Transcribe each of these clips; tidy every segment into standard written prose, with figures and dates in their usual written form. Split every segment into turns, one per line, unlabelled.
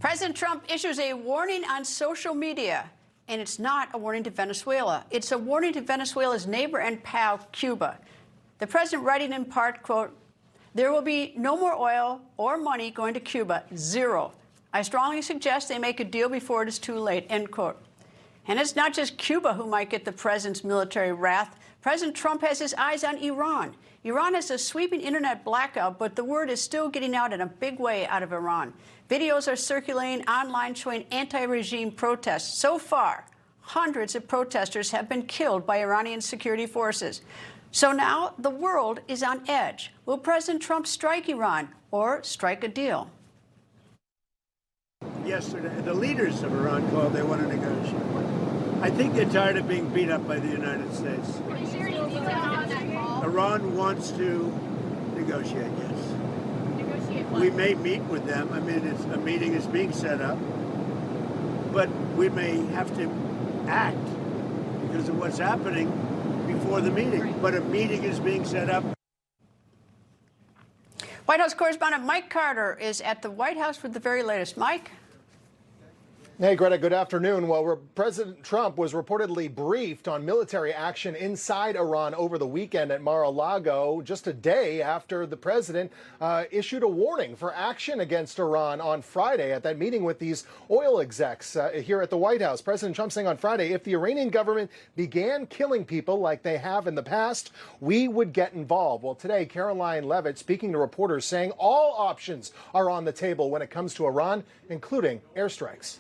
President Trump issues a warning on social media, and it's not a warning to Venezuela. It's a warning to Venezuela's neighbor and pal, Cuba. The president writing in part, quote, "There will be no more oil or money going to Cuba, zero. I strongly suggest they make a deal before it is too late," end quote. And it's not just Cuba who might get the president's military wrath. President Trump has his eyes on Iran. Iran has a sweeping internet blackout, but the word is still getting out in a big way out of Iran. Videos are circulating online showing anti-regime protests. So far, hundreds of protesters have been killed by Iranian security forces. So now the world is on edge. Will President Trump strike Iran or strike a deal?
Yesterday, the leaders of Iran called they want to negotiate. I think they're tired of being beat up by the United States. Iran wants to negotiate, yes. We may meet with them. I mean, a meeting is being set up. But we may have to act because of what's happening before the meeting. But a meeting is being set up.
White House correspondent Mike Carter is at the White House with the very latest. Mike?
Hey, Greta, good afternoon. Well, President Trump was reportedly briefed on military action inside Iran over the weekend at Mar-a-Lago, just a day after the president issued a warning for action against Iran on Friday at that meeting with these oil execs here at the White House. President Trump saying on Friday, if the Iranian government began killing people like they have in the past, we would get involved. Well, today, Karoline Leavitt speaking to reporters saying all options are on the table when it comes to Iran, including airstrikes.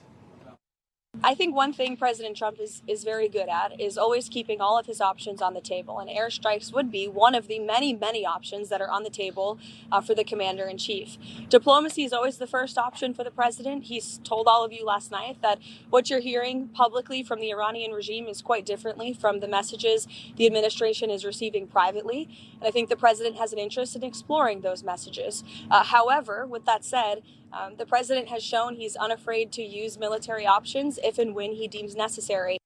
I think one thing President Trump is very good at is always keeping all of his options on the table, and airstrikes would be one of the many, many options that are on the table for the commander-in-chief. Diplomacy is always the first option for the president. He's told all of you last night that what you're hearing publicly from the Iranian regime is quite differently from the messages the administration is receiving privately, and I think the president has an interest in exploring those messages. However, with that said, the president has shown he's unafraid to use military options if and when he deems necessary.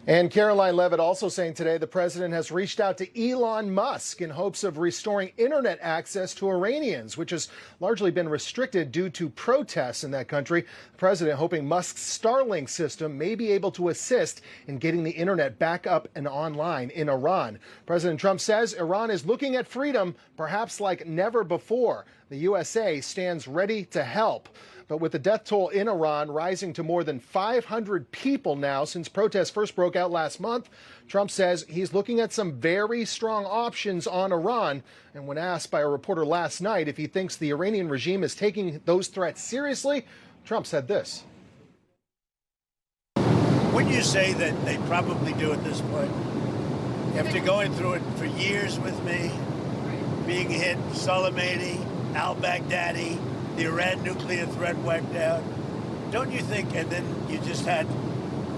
And Karoline Leavitt also saying today the president has reached out to Elon Musk in hopes of restoring internet access to Iranians, which has largely been restricted due to protests in that country. The president hoping Musk's Starlink system may be able to assist in getting the internet back up and online in Iran. President Trump says Iran is looking at freedom, perhaps like never before. The USA stands ready to help. But with the death toll in Iran rising to more than 500 people now since protests first broke out last month, Trump says he's looking at some very strong options on Iran. And when asked by a reporter last night if he thinks the Iranian regime is taking those threats seriously, Trump said this.
Wouldn't you say that they probably do at this point? After going through it for years with me, being hit, Soleimani, al-Baghdadi, the Iran nuclear threat wiped out. Don't you think, and then you just had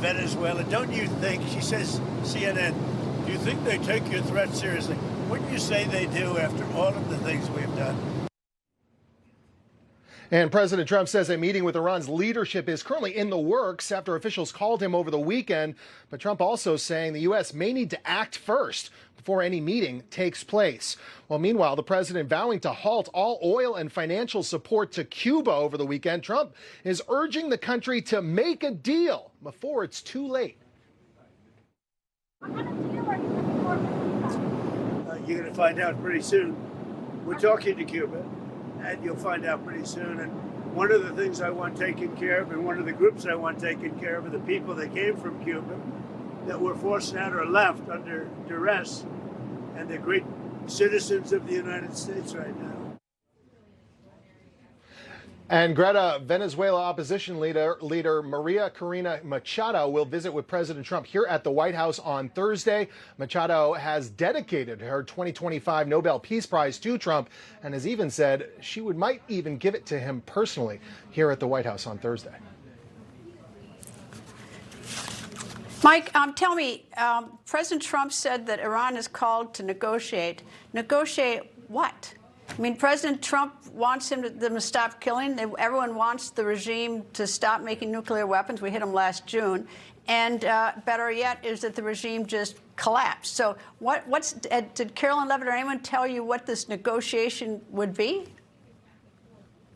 Venezuela, don't you think, she says, CNN, do you think they take your threat seriously? Wouldn't you say they do after all of the things we've done?
And President Trump says a meeting with Iran's leadership is currently in the works after officials called him over the weekend. But Trump also saying the U.S. may need to act first before any meeting takes place. Well, meanwhile, the president vowing to halt all oil and financial support to Cuba over the weekend. Trump is urging the country to make a deal before it's too late.
You're going to find out pretty soon. We're talking to Cuba. And you'll find out pretty soon. And one of the things I want taken care of, and one of the groups I want taken care of, are the people that came from Cuba that were forced out or left under duress, and they're great citizens of the United States right now.
And Greta, Venezuela opposition leader Maria Corina Machado will visit with President Trump here at the White House on Thursday. Machado has dedicated her 2025 Nobel Peace Prize to Trump and has even said she might even give it to him personally here at the White House on Thursday.
Mike, tell me, President Trump said that Iran is called to negotiate. Negotiate what? I mean, President Trump wants them to stop killing. Everyone wants the regime to stop making nuclear weapons. We hit them last June. And better yet is that the regime just collapsed. So did Karoline Leavitt or anyone tell you what this negotiation would be?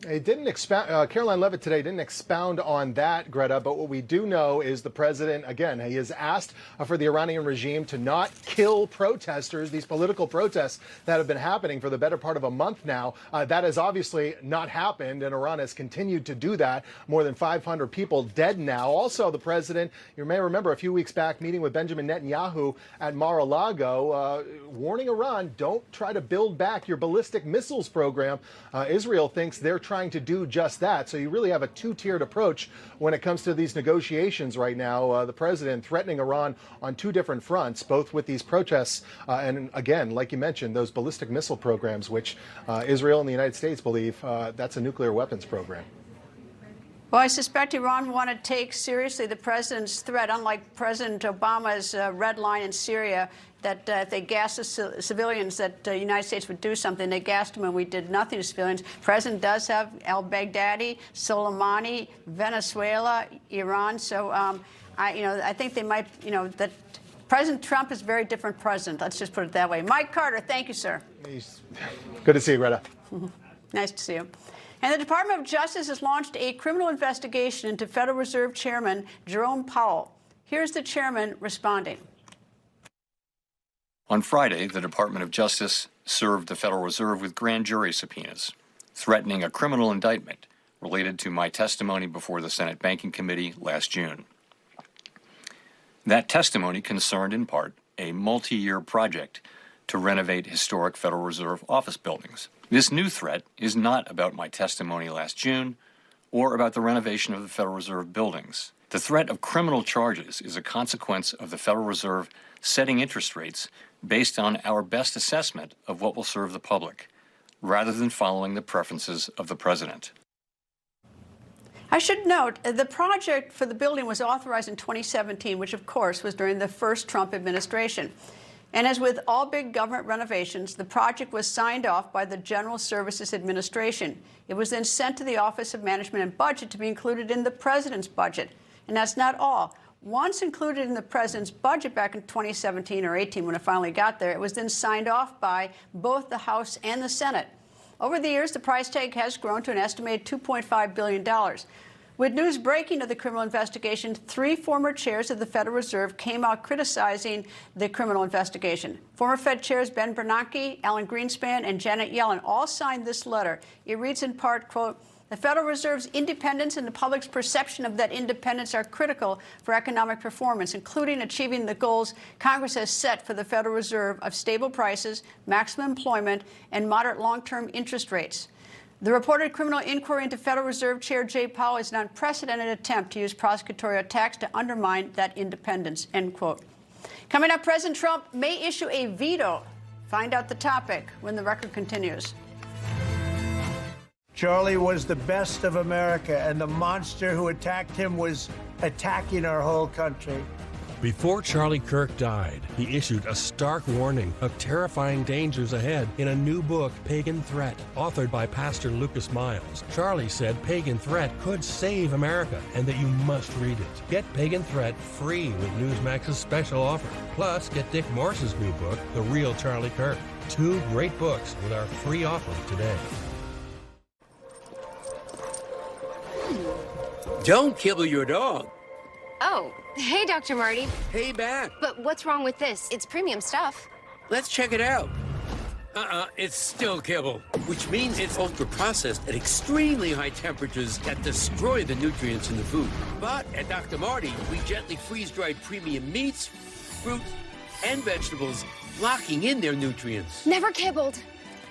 It didn't expound. Caroline Levitt today didn't expound on that, Greta. But what we do know is the president, again, he has asked for the Iranian regime to not kill protesters, these political protests that have been happening for the better part of a month now. That has obviously not happened, and Iran has continued to do that. More than 500 people dead now. Also, the president, you may remember a few weeks back, meeting with Benjamin Netanyahu at Mar-a-Lago, warning Iran, don't try to build back your ballistic missiles program. Israel thinks they're trying to do just that. So you really have a two-tiered approach when it comes to these negotiations right now. The president threatening Iran on two different fronts, both with these protests and, again, like you mentioned, those ballistic missile programs, which Israel and the United States believe that's a nuclear weapons program.
Well, I suspect Iran want to take seriously the president's threat, unlike President Obama's red line in Syria, that if they gassed the civilians, that the United States would do something. They gassed them and we did nothing to civilians. The president does have al-Baghdadi, Soleimani, Venezuela, Iran. So, I think they might, that President Trump is a very different president. Let's just put it that way. Mike Carter, thank you, sir.
Good to see you, Greta.
Nice to see you. And the Department of Justice has launched a criminal investigation into Federal Reserve Chairman Jerome Powell. Here's the chairman responding.
On Friday, the Department of Justice served the Federal Reserve with grand jury subpoenas, threatening a criminal indictment related to my testimony before the Senate Banking Committee last June. That testimony concerned, in part, a multi-year project to renovate historic Federal Reserve office buildings. This new threat is not about my testimony last June or about the renovation of the Federal Reserve buildings. The threat of criminal charges is a consequence of the Federal Reserve setting interest rates based on our best assessment of what will serve the public, rather than following the preferences of the president.
I should note, the project for the building was authorized in 2017, which, of course, was during the first Trump administration. And as with all big government renovations, the project was signed off by the General Services Administration. It was then sent to the Office of Management and Budget to be included in the president's budget. And that's not all. Once included in the president's budget back in 2017 or 18, when it finally got there, it was then signed off by both the House and the Senate. Over the years, the price tag has grown to an estimated $2.5 billion. With news breaking of the criminal investigation, 3 former chairs of the Federal Reserve came out criticizing the criminal investigation. Former Fed chairs Ben Bernanke, Alan Greenspan, and Janet Yellen all signed this letter. It reads in part, quote, "The Federal Reserve's independence and the public's perception of that independence are critical for economic performance, including achieving the goals Congress has set for the Federal Reserve of stable prices, maximum employment, and moderate long-term interest rates. The reported criminal inquiry into Federal Reserve Chair Jay Powell is an unprecedented attempt to use prosecutorial attacks to undermine that independence," end quote. Coming up, President Trump may issue a veto. Find out the topic when the record continues.
Charlie was the best of America, and the monster who attacked him was attacking our whole country.
Before Charlie Kirk died, he issued a stark warning of terrifying dangers ahead in a new book, Pagan Threat, authored by Pastor Lucas Miles. Charlie said Pagan Threat could save America and that you must read it. Get Pagan Threat free with Newsmax's special offer. Plus, get Dick Morse's new book, The Real Charlie Kirk. 2 great books with our free offer today.
Don't kibble your dog.
Oh, hey, Dr. Marty.
Hey, back.
But what's wrong with this? It's premium stuff.
Let's check it out. It's still kibble, which means it's ultra-processed at extremely high temperatures that destroy the nutrients in the food. But at Dr. Marty, we gently freeze-dried premium meats, fruit, and vegetables, locking in their nutrients.
Never kibbled.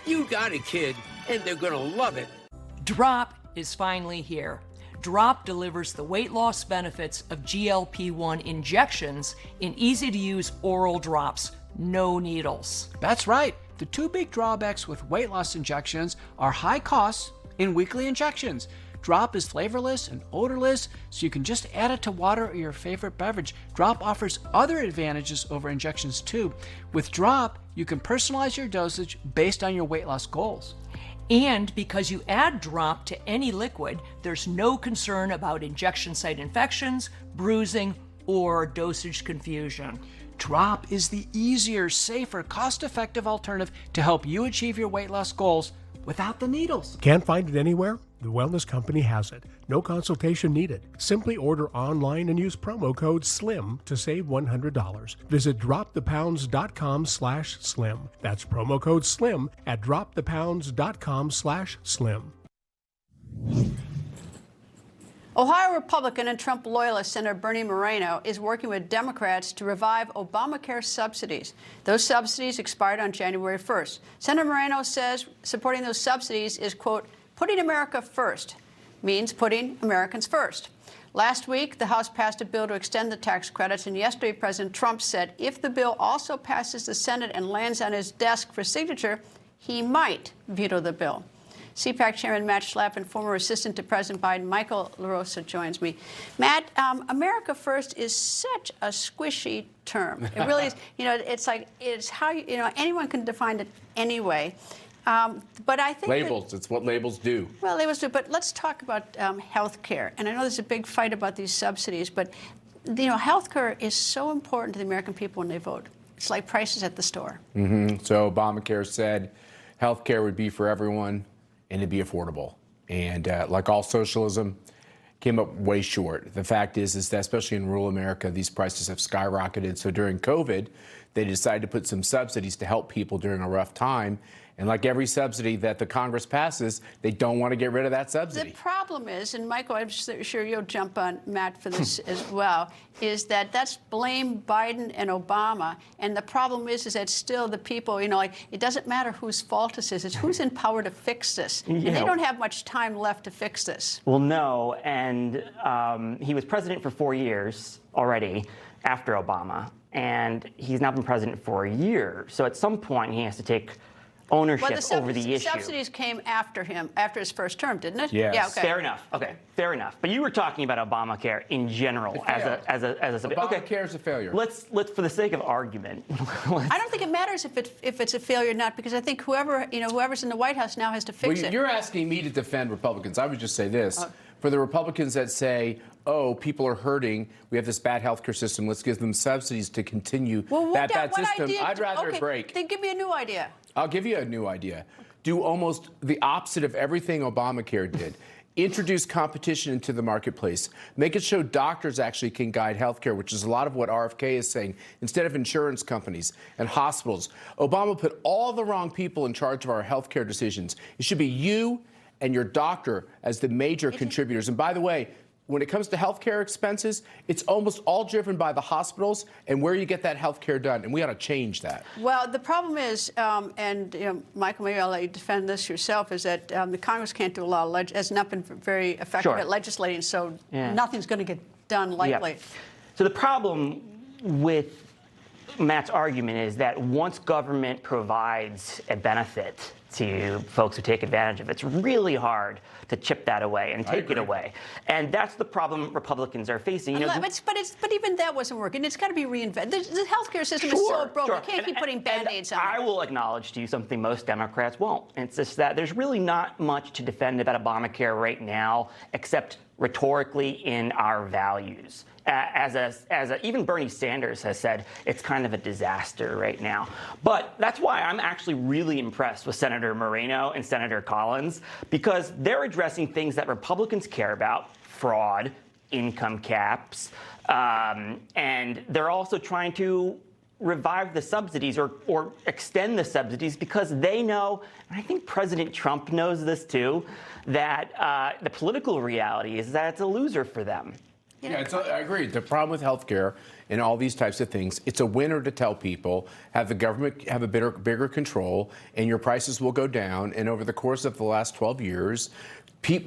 You got it, kid, and they're gonna love it.
Drop is finally here. Drop delivers the weight loss benefits of GLP-1 injections in easy-to-use oral drops, no needles.
That's right. The 2 big drawbacks with weight loss injections are high costs and weekly injections. Drop is flavorless and odorless, so you can just add it to water or your favorite beverage. Drop offers other advantages over injections too. With Drop, you can personalize your dosage based on your weight loss goals.
And because you add Drop to any liquid, there's no concern about injection site infections, bruising, or dosage confusion.
Drop is the easier, safer, cost-effective alternative to help you achieve your weight loss goals without the needles.
Can't find it anywhere?
The Wellness Company has it. No consultation needed. Simply order online and use promo code SLIM to save $100. Visit dropthepounds.com/slim. That's promo code SLIM at dropthepounds.com/slim.
Ohio Republican and Trump loyalist Senator Bernie Moreno is working with Democrats to revive Obamacare subsidies. Those subsidies expired on January 1st. Senator Moreno says supporting those subsidies is, quote, putting America first, means putting Americans first. Last week, the House passed a bill to extend the tax credits, and yesterday President Trump said if the bill also passes the Senate and lands on his desk for signature, he might veto the bill. CPAC Chairman Matt Schlapp and former assistant to President Biden, Michael LaRosa, joins me. Matt, America First is such a squishy term. It really is. It's how anyone can define it anyway. But I think
labels. It's what labels do.
Well, labels do. But let's talk about health care. And I know there's a big fight about these subsidies, but health care is so important to the American people when they vote. It's like prices at the store.
Mm-hmm. So Obamacare said health care would be for everyone and it'd be affordable. And like all socialism, came up way short. The fact is that especially in rural America, these prices have skyrocketed. So during COVID, they decided to put some subsidies to help people during a rough time. And like every subsidy that the Congress passes, they don't want to get rid of that subsidy.
The problem is, and Michael, I'm sure you'll jump on Matt for this as well, is that that's blame Biden and Obama. And the problem is that still the people, it doesn't matter whose fault this is. It's who's in power to fix this. And they don't have much time left to fix this.
Well, no. And he was president for 4 years already after Obama. And he's now been president for a year. So at some point, he has to take ownership over the issue.
Subsidies came after him, after his first term, didn't it?
Yes.
Yeah, okay.
Fair enough. Okay, fair enough. But you were talking about Obamacare in general as a
Obamacare is a failure.
Let's for the sake of argument.
I don't think it matters if it's a failure or not, because I think whoever's in the White House now has to fix it.
You're asking me to defend Republicans. I would just say this. For the Republicans that say, oh, people are hurting, we have this bad health care system, let's give them subsidies to continue that bad system, I'd rather it break.
Then give me a new idea.
I'll give you a new idea. Do almost the opposite of everything Obamacare did. Introduce competition into the marketplace. Make it so doctors actually can guide healthcare, which is a lot of what RFK is saying, instead of insurance companies and hospitals. Obama put all the wrong people in charge of our healthcare decisions. It should be you and your doctor as the major contributors. And by the way, when it comes to healthcare expenses, it's almost all driven by the hospitals and where you get that healthcare done, and we ought to change that.
Well, the problem is, Michael, maybe I'll let you defend this yourself, is that the Congress can't do a lot of has not been very effective at legislating, so nothing's going to get done likely.
Yeah. So the problem with Matt's argument is that once government provides a benefit to folks who take advantage of it, it's really hard to chip that away and take it away. And that's the problem Republicans are facing.
But even that wasn't working. It's got to be reinvented. The healthcare system is so broken. You can't keep putting Band-Aids on it.
I will acknowledge to you something most Democrats won't. And it's just that there's really not much to defend about Obamacare right now, except rhetorically in our values. Even Bernie Sanders has said it's kind of a disaster right now. But that's why I'm actually really impressed with Senator Moreno and Senator Collins, because they're addressing things that Republicans care about: fraud, income caps, and they're also trying to revive the subsidies or extend the subsidies, because they know, and I think President Trump knows this too, that the political reality is that it's a loser for them.
Yeah, I agree. The problem with healthcare and all these types of things, it's a winner to tell people, have the government have a bigger control, and your prices will go down. And over the course of the last 12 years,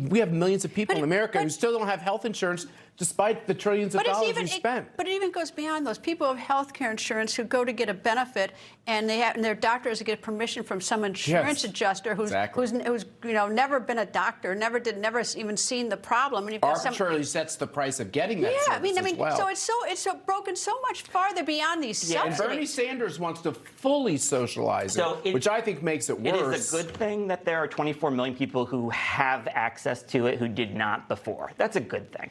we have millions of people in America who still don't have health insurance, despite the trillions of dollars we spent.
But it even goes beyond those. People have health care insurance who go to get a benefit, and their doctors get permission from some insurance adjuster who's never been a doctor, never even seen the problem. And
arbitrarily sets the price of getting that service as well.
So it's broken so much farther beyond these subsidies.
And Bernie Sanders wants to fully socialize it, which I think makes it worse.
It is a good thing that there are 24 million people who have access to it who did not before. That's a good thing.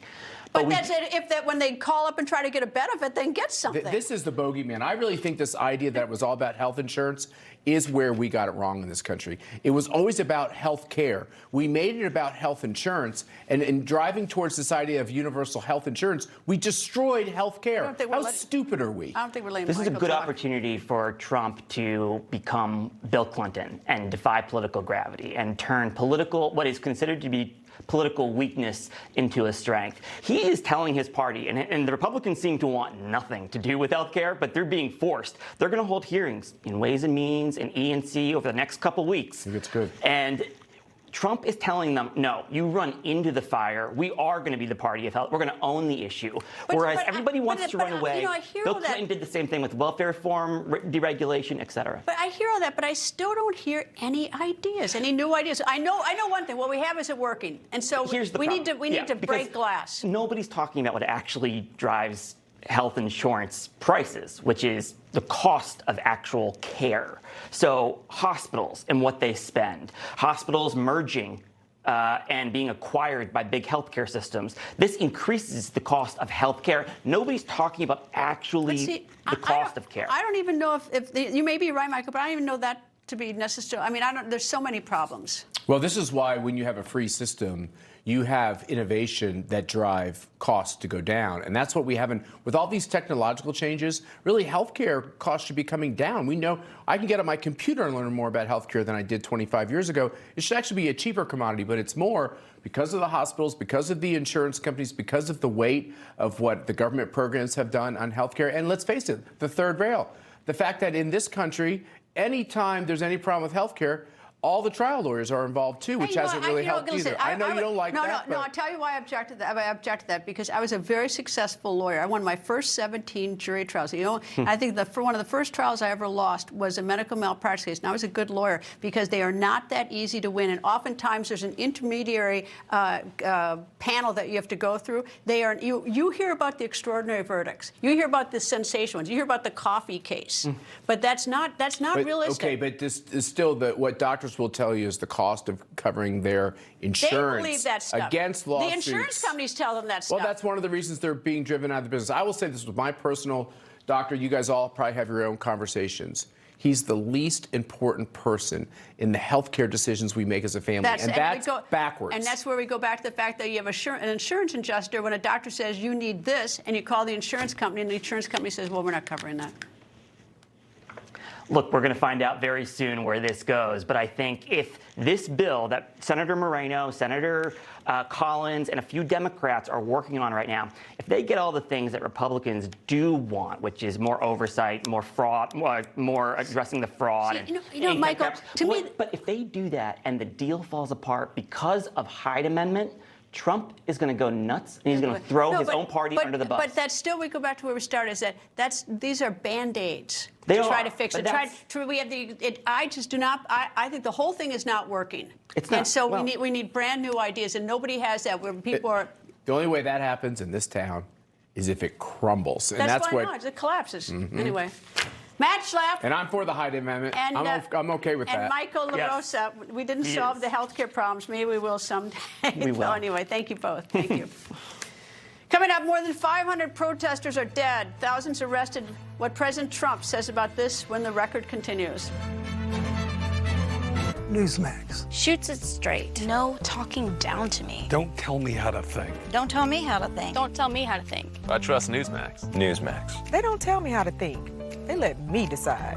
But that's it. If that when they call up and try to get a benefit, then get something.
This is the bogeyman. I really think this idea that it was all about health insurance is where we got it wrong in this country. It was always about health care. We made it about health insurance, and in driving towards this idea of universal health insurance, we destroyed health care. How stupid are we?
I don't think we're letting
This is a
Michael
good
talk.
opportunity for Trump to become Bill Clinton and defy political gravity and turn what is considered to be political weakness into a strength. He is telling his party, and the Republicans seem to want nothing to do with health care, but they're being forced. They're going to hold hearings in Ways and Means and E&C over the next couple weeks.
I think it's good.
And Trump is telling them, no, you run into the fire. We are going to be the party of health. We're going to own the issue. Whereas everybody wants to run away. Bill Clinton did the same thing with welfare reform, deregulation, et cetera.
But I hear all that, but I still don't hear any ideas, any new ideas. I know one thing. What we have isn't working, and so we need to break glass.
Nobody's talking about what actually drives health insurance prices, which is the cost of actual care. So hospitals and what they spend, hospitals merging and being acquired by big healthcare systems. This increases the cost of healthcare. Nobody's talking about actually the cost of care.
I don't even know if you may be right, Michael, but I don't even know that to be necessary. I mean, there's so many problems.
Well, this is why when you have a free system, you have innovation that drive costs to go down. And that's what we haven't, with all these technological changes, really healthcare costs should be coming down. We know I can get on my computer and learn more about healthcare than I did 25 years ago. It should actually be a cheaper commodity, but it's more because of the hospitals, because of the insurance companies, because of the weight of what the government programs have done on healthcare. And let's face it, the third rail. The fact that in this country, anytime there's any problem with healthcare, all the trial lawyers are involved too, which hasn't really helped either. I know you don't like that.
No, I'll tell you why I objected to that. I objected to that because I was a very successful lawyer. I won my first 17 jury trials. You know, I think one of the first trials I ever lost was a medical malpractice case. And I was a good lawyer because they are not that easy to win. And oftentimes there's an intermediary panel that you have to go through. You hear about the extraordinary verdicts. You hear about the sensational ones. You hear about the coffee case. But that's not realistic.
Okay, but this is still what doctors will tell you is the cost of covering their insurance
they believe that stuff.
Against lawsuits.
The insurance companies tell them that stuff.
Well, that's one of the reasons they're being driven out of the business. I will say this with my personal doctor. You guys all probably have your own conversations. He's the least important person in the healthcare decisions we make as a family, and that's backwards.
And that's where we go back to the fact that you have an insurance adjuster when a doctor says you need this, and you call the insurance company, and the insurance company says, well, we're not covering that.
Look, we're going to find out very soon where this goes. But I think if this bill that Senator Moreno, Senator Collins, and a few Democrats are working on right now, if they get all the things that Republicans do want, which is more oversight, more fraud, more addressing the fraud.
See, Michael,
but if they do that and the deal falls apart because of Hyde Amendment, Trump is going to go nuts, and he's going to throw his own party under the bus.
But that's still, we go back to where we started, is that these are Band-Aids to try to fix it. I just do not, I think the whole thing is not working.
It's not.
And so we need brand new ideas, and nobody has that where people are.
The only way that happens in this town is if it crumbles. And
that's why not. It collapses. Anyway. Matt Schlapp.
And I'm for the Hyde Amendment.
And,
I'm okay with that.
And Michael LaRosa. Yes. We didn't solve the health care problems. Maybe we will someday.
We will.
Anyway, thank you both. Thank you. Coming up, more than 500 protesters are dead, thousands arrested. What President Trump says about this when the record continues.
Newsmax.
Shoots it straight. No talking down to me.
Don't tell me how to think.
Don't tell me how to think. Don't tell me how to think.
I trust Newsmax. Newsmax.
They don't tell me how to think. They let me decide.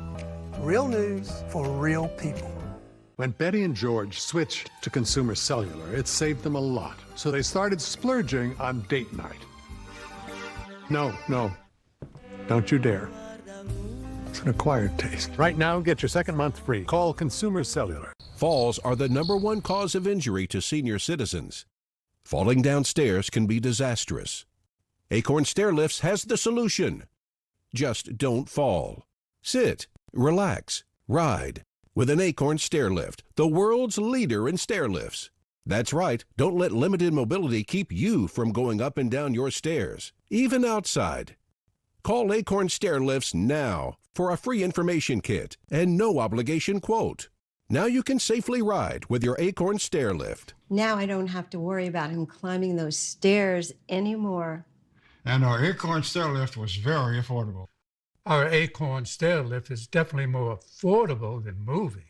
Real news for real people.
When Betty and George switched to consumer cellular, it saved them a lot. So they started splurging on date night. No, don't you dare. It's an acquired taste. Right now, get your second month free. Call Consumer Cellular.
Falls are the #1 cause of injury to senior citizens. Falling downstairs can be disastrous. Acorn Stair Lifts has the solution. Just don't fall. Sit, relax, ride with an Acorn Stair Lift, the world's leader in stair lifts. That's right, don't let limited mobility keep you from going up and down your stairs, even outside. Call Acorn Stair Lifts now for a free information kit and no obligation quote. Now you can safely ride with your Acorn Stair Lift.
Now I don't have to worry about him climbing those stairs anymore.
And our Acorn stair lift was very affordable. Our Acorn stair lift is definitely more affordable than moving.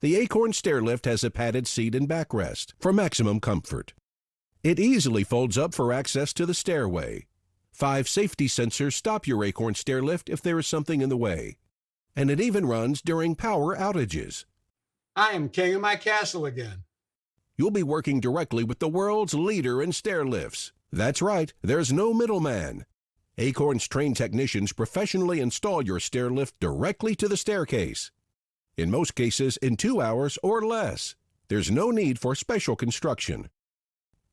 The Acorn Stairlift has a padded seat and backrest for maximum comfort. It easily folds up for access to the stairway. 5 safety sensors stop your Acorn Stairlift if there is something in the way. And it even runs during power outages.
I am king of my castle again.
You'll be working directly with the world's leader in stairlifts. That's right, there's no middleman. Acorn's trained technicians professionally install your stairlift directly to the staircase. In most cases, in 2 hours or less. There's no need for special construction.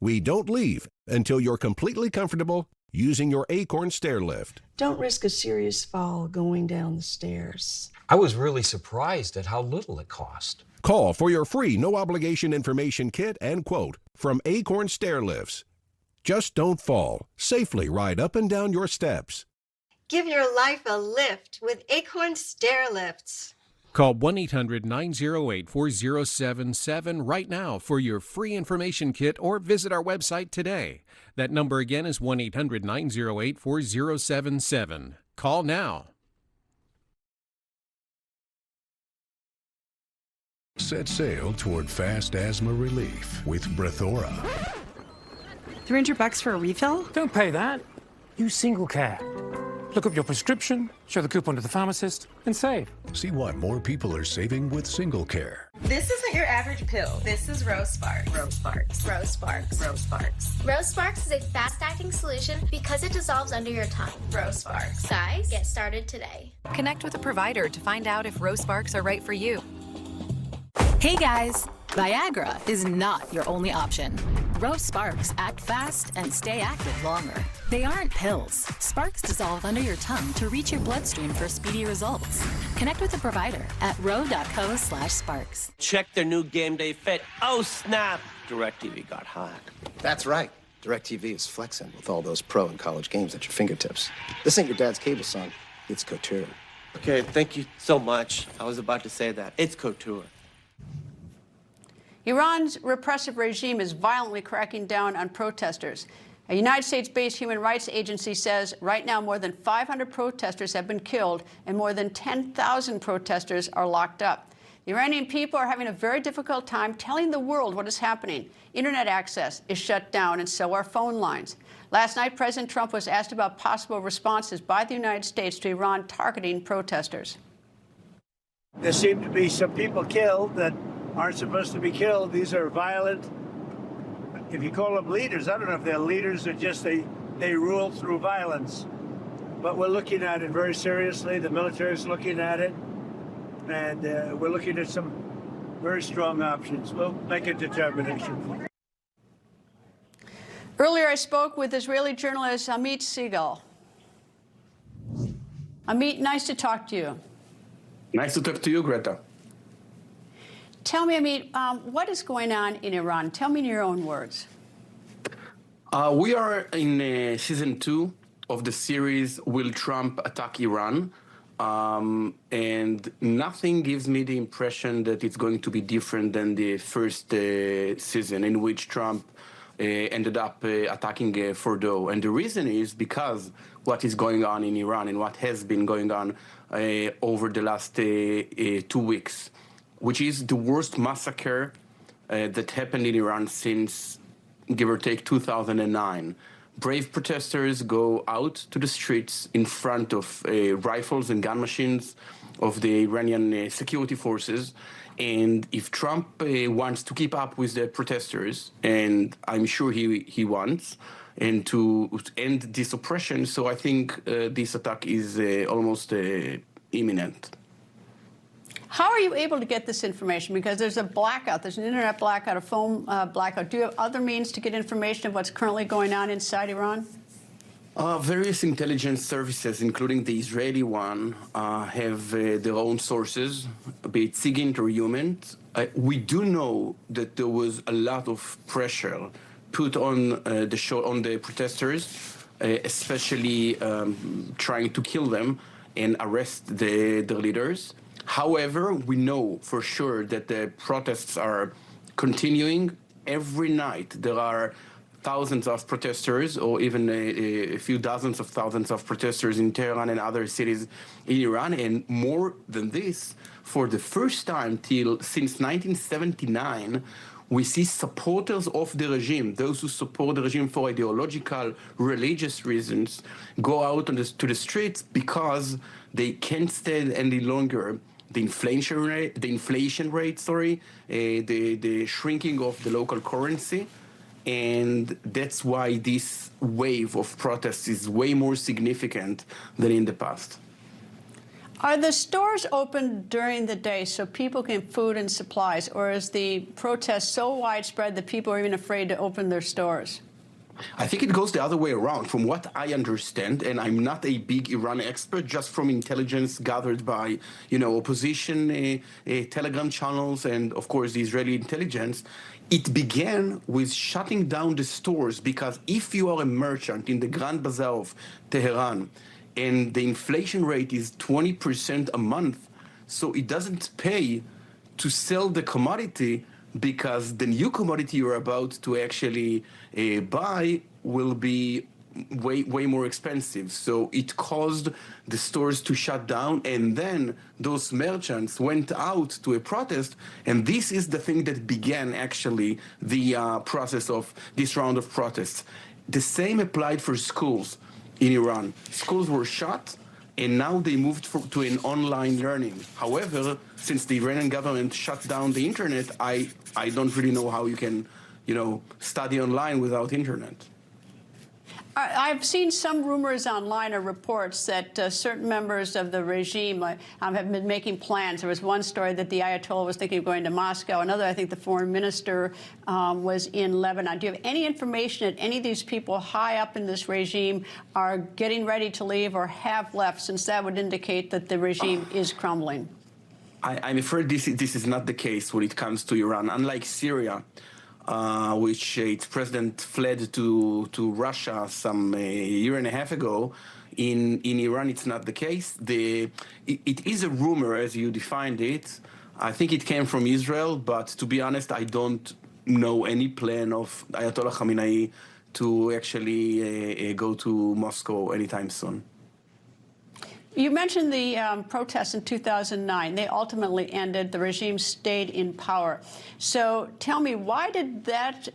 We don't leave until you're completely comfortable using your Acorn Stairlift.
Don't risk a serious fall going down the stairs.
I was really surprised at how little it cost.
Call for your free no-obligation information kit and quote from Acorn Stairlifts. Just don't fall. Safely ride up and down your steps.
Give your life a lift with Acorn Stairlifts.
Call 1-800-908-4077 right now for your free information kit or visit our website today. That number again is 1-800-908-4077. Call now.
Set sail toward fast asthma relief with Brethora.
$300 for a refill?
Don't pay that. Use Single Care. Look up your prescription, show the coupon to the pharmacist, and save.
See what more people are saving with Single Care.
This isn't your average pill. This is Rose Sparks. Rose Sparks. Rose Sparks. Rose Sparks.
Rose Sparks is a fast-acting solution because it dissolves under your tongue.
Rose Sparks.
Guys, get started today.
Connect with a provider to find out if Rose Sparks are right for you.
Hey guys, Viagra is not your only option. Rose Sparks act fast and stay active longer. They aren't pills. Sparks dissolve under your tongue to reach your bloodstream for speedy results. Connect with a provider at ro.co/sparks.
Check their new game day fit. Oh snap! DirecTV got hot.
That's right. DirecTV is flexing with all those pro and college games at your fingertips. This ain't your dad's cable, son. It's couture.
Okay, thank you so much. I was about to say that. It's couture.
Iran's repressive regime is violently cracking down on protesters. A United States-based human rights agency says right now more than 500 protesters have been killed and more than 10,000 protesters are locked up. The Iranian people are having a very difficult time telling the world what is happening. Internet access is shut down and so are phone lines. Last night, President Trump was asked about possible responses by the United States to Iran targeting protesters.
There seem to be some people killed that aren't supposed to be killed. These are violent, if you call them leaders, I don't know if they're leaders or just they rule through violence. But we're looking at it very seriously. The military is looking at it. And we're looking at some very strong options. We'll make a determination.
Earlier, I spoke with Israeli journalist Amit Segal. Amit, nice to talk to you.
Nice to talk to you, Greta.
Tell me, Amit, what is going on in Iran? Tell me in your own words.
We are in season 2 of the series Will Trump Attack Iran? And nothing gives me the impression that it's going to be different than the first season in which Trump ended up attacking Fordo. And the reason is because what is going on in Iran and what has been going on over the last 2 weeks, which is the worst massacre that happened in Iran since, give or take, 2009. Brave protesters go out to the streets in front of rifles and gun machines of the Iranian security forces. And if Trump wants to keep up with the protesters, and I'm sure he wants, and to end this oppression, so I think this attack is almost imminent.
How are you able to get this information? Because there's a blackout. There's an internet blackout, a phone blackout. Do you have other means to get information of what's currently going on inside Iran?
Various intelligence services, including the Israeli one, have their own sources, be it SIGINT or human. We do know that there was a lot of pressure put on the protesters, especially trying to kill them and arrest their leaders. However, we know for sure that the protests are continuing every night there are thousands of protesters, or even a few dozens of thousands of protesters in Tehran and other cities in Iran. And more than this, for the first time since 1979, we see supporters of the regime, those who support the regime for ideological, religious reasons, go out to the streets because they can't stand any longer the inflation rate, the shrinking of the local currency. And that's why this wave of protests is way more significant than in the past.
Are the stores open during the day so people can get food and supplies, or is the protest so widespread that people are even afraid to open their stores?
I think it goes the other way around. From what I understand, and I'm not a big Iran expert, just from intelligence gathered by, opposition Telegram channels and, of course, the Israeli intelligence, it began with shutting down the stores, because if you are a merchant in the Grand Bazaar of Tehran and the inflation rate is 20% a month, so it doesn't pay to sell the commodity, because the new commodity you're about to actually buy will be way more expensive. So it caused the stores to shut down, and then those merchants went out to a protest, and this is the thing that began actually the process of this round of protests. The same applied for schools in Iran. Schools were shut, and now they moved to an online learning. However, since the Iranian government shut down the internet, I don't really know how you can, study online without internet.
I've seen some rumors online or reports that certain members of the regime have been making plans. There was one story that the Ayatollah was thinking of going to Moscow. Another, I think the foreign minister was in Lebanon. Do you have any information that any of these people high up in this regime are getting ready to leave or have left, since that would indicate that the regime is crumbling?
I'm afraid this is not the case when it comes to Iran. Unlike Syria, which its president fled to Russia some year and a half ago, in Iran it's not the case. It is a rumor, as you defined it. I think it came from Israel, but to be honest, I don't know any plan of Ayatollah Khamenei to actually go to Moscow anytime soon.
You mentioned the protests in 2009. They ultimately ended. The regime stayed in power. So tell me, why did that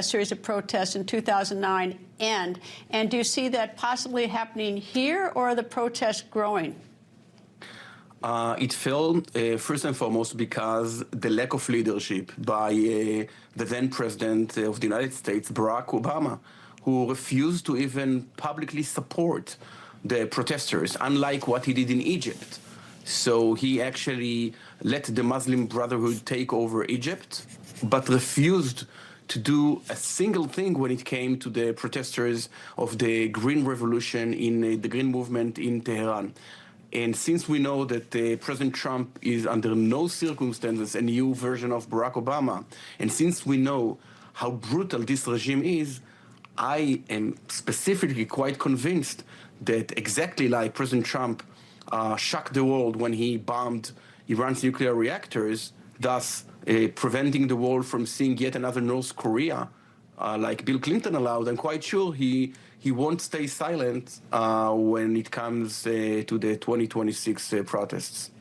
series of protests in 2009 end? And do you see that possibly happening here, or are the protests growing?
It fell, first and foremost, because the lack of leadership by the then president of the United States, Barack Obama, who refused to even publicly support the protesters, unlike what he did in Egypt. So he actually let the Muslim Brotherhood take over Egypt, but refused to do a single thing when it came to the protesters of the Green Revolution, in the Green Movement in Tehran. And since we know that President Trump is under no circumstances a new version of Barack Obama, and since we know how brutal this regime is, I am specifically quite convinced that exactly like President Trump shocked the world when he bombed Iran's nuclear reactors, thus preventing the world from seeing yet another North Korea, like Bill Clinton allowed, I'm quite sure he won't stay silent when it comes to the 2026 protests.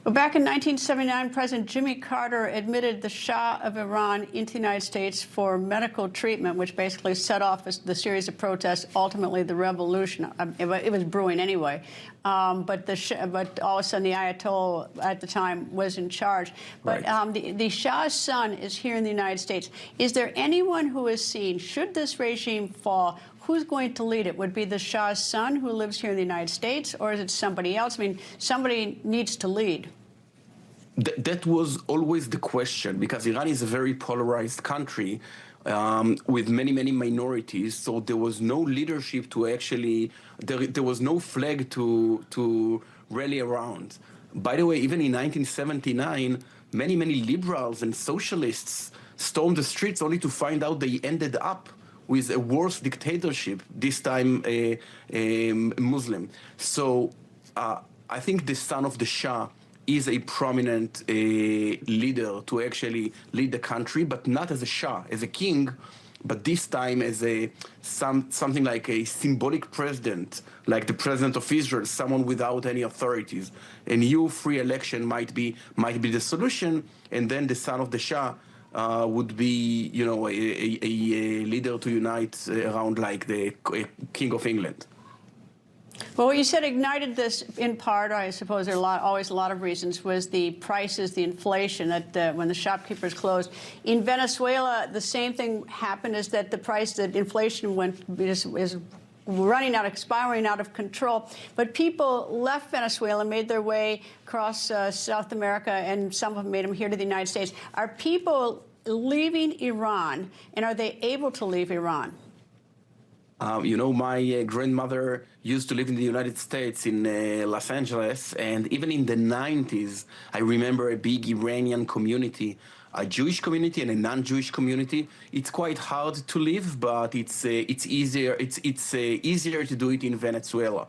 Well, back in 1979, President Jimmy Carter admitted the Shah of Iran into the United States for medical treatment, which basically set off the series of protests, ultimately the revolution. It was brewing anyway. But all of a sudden, the Ayatollah at the time was in charge. But right. The Shah's son is here in the United States. Is there anyone who has seen, should this regime fall, who's going to lead it? Would it be the Shah's son who lives here in the United States, or is it somebody else? I mean, somebody needs to lead.
That was always the question, because Iran is a very polarized country with many minorities. So there was no leadership to actually, there was no flag to rally around. By the way, even in 1979, many liberals and socialists stormed the streets only to find out they ended up with a worse dictatorship, this time a Muslim. So I think the son of the Shah is a prominent leader to actually lead the country, but not as a Shah, as a king, but this time as something like a symbolic president, like the president of Israel, someone without any authorities. A new free election might be the solution, and then the son of the Shah would be, a leader to unite around like the King of England.
Well, what you said ignited this in part, I suppose there are always a lot of reasons, was the prices, the inflation, that when the shopkeepers closed. In Venezuela, the same thing happened, is that the inflation is spiraling out of control. But people left Venezuela, made their way across South America, and some of them made them here to the United States. Are people leaving Iran, and are they able to leave Iran?
My grandmother used to live in the United States, in Los Angeles, and even in the 90s, I remember a big Iranian community, a Jewish community and a non-Jewish community. It's quite hard to live, but it's easier. It's easier to do it in Venezuela.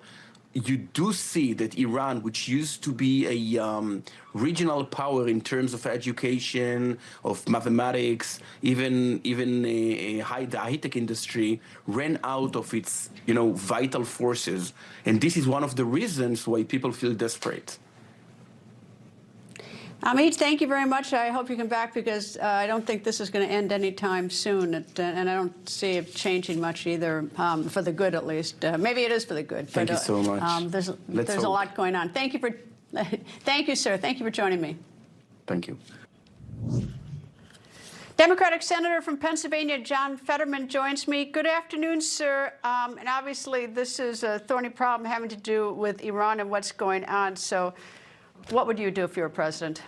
You do see that Iran, which used to be a regional power in terms of education, of mathematics, even the high-tech industry, ran out of its vital forces, and this is one of the reasons why people feel desperate.
Amit, thank you very much. I hope you come back, because I don't think this is going to end anytime soon, and I don't see it changing much either, for the good at least. Maybe it is for the good.
Thank you so much.
There's a lot going on. Thank you, sir. Thank you for joining me.
Thank you.
Democratic Senator from Pennsylvania, John Fetterman, joins me. Good afternoon, sir. And obviously, this is a thorny problem having to do with Iran and what's going on. So what would you do if you were president?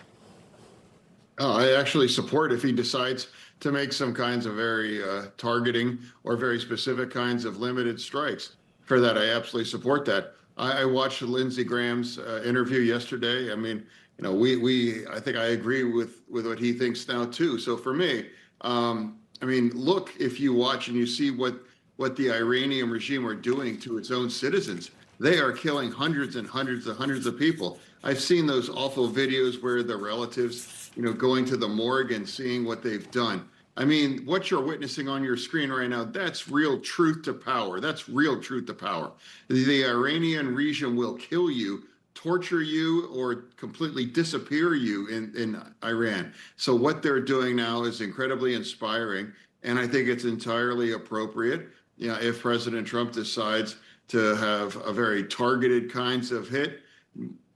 I actually support if he decides to make some kinds of very targeting or very specific kinds of limited strikes. For that, I absolutely support that. I watched Lindsey Graham's interview yesterday. I mean, I think I agree with what he thinks now too. So for me, look, if you watch and you see what the Iranian regime are doing to its own citizens, they are killing hundreds and hundreds of people. I've seen those awful videos where the relatives, going to the morgue and seeing what they've done. I mean, what you're witnessing on your screen right now, that's real truth to power. That's real truth to power. The Iranian regime will kill you, torture you, or completely disappear you in Iran. So what they're doing now is incredibly inspiring, and I think it's entirely appropriate. If President Trump decides to have a very targeted kinds of hit,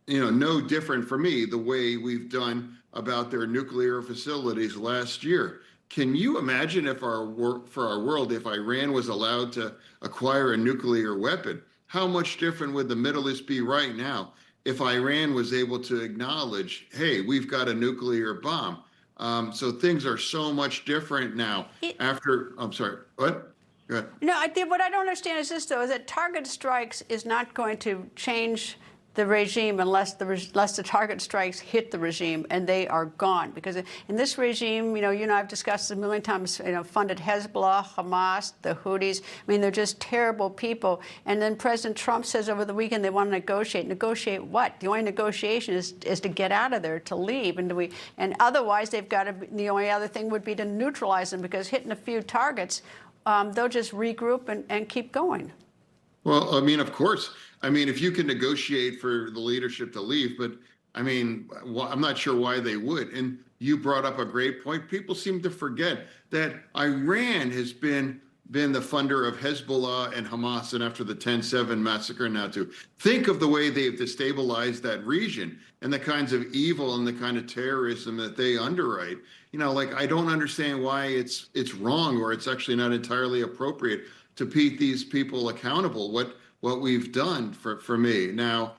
no different for me, the way we've done about their nuclear facilities last year. Can you imagine for our world, if Iran was allowed to acquire a nuclear weapon, how much different would the Middle East be right now if Iran was able to acknowledge, hey, we've got a nuclear bomb? So things are so much different now. I'm sorry, what? Go ahead.
No, what I don't understand is this, though, is that target strikes is not going to change the regime unless the target strikes hit the regime, and they are gone. Because in this regime, I've discussed this a million times, funded Hezbollah, Hamas, the Houthis. I mean, they're just terrible people. And then President Trump says over the weekend they want to negotiate. Negotiate what? The only negotiation is to get out of there, to leave. And otherwise, they've got to, the only other thing would be to neutralize them, because hitting a few targets, they'll just regroup and keep going.
Well, of course. If you can negotiate for the leadership to leave, but I'm not sure why they would. And you brought up a great point. People seem to forget that Iran has been the funder of Hezbollah and Hamas, and after the 10/7 massacre now too. Think of the way they've destabilized that region and the kinds of evil and the kind of terrorism that they underwrite. I don't understand why it's wrong, or it's actually not entirely appropriate to keep these people accountable. What we've done for me now,